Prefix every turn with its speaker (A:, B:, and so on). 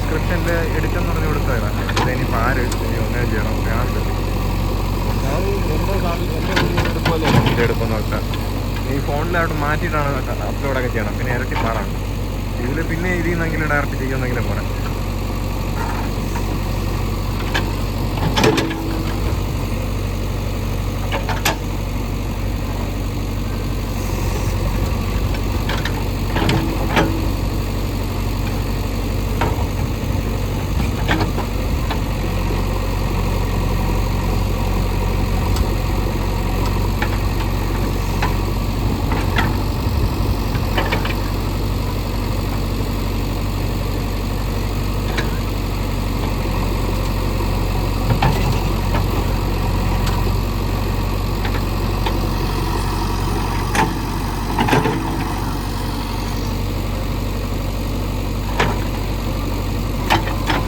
A: ഡിസ്ക്രിപ്ഷനിൽ എഡിറ്റെന്ന് പറഞ്ഞ് കൊടുത്തതാണ്. ഇനി പാര് ഇനി ഒന്നേ ചെയ്യണം വേണം എടുക്കുമെന്ന് വെച്ചാൽ ഈ ഫോണിലോട്ട് മാറ്റിയിട്ടാണ് അപ്ലോഡൊക്കെ ചെയ്യണം. പിന്നെ ഇരട്ടി പാടാണ് ഇതിൽ. പിന്നെ ഇതിൽ നിന്നെങ്കിലും ഡയറക്റ്റ് ചെയ്യുമെന്നെങ്കിലും പറയാം.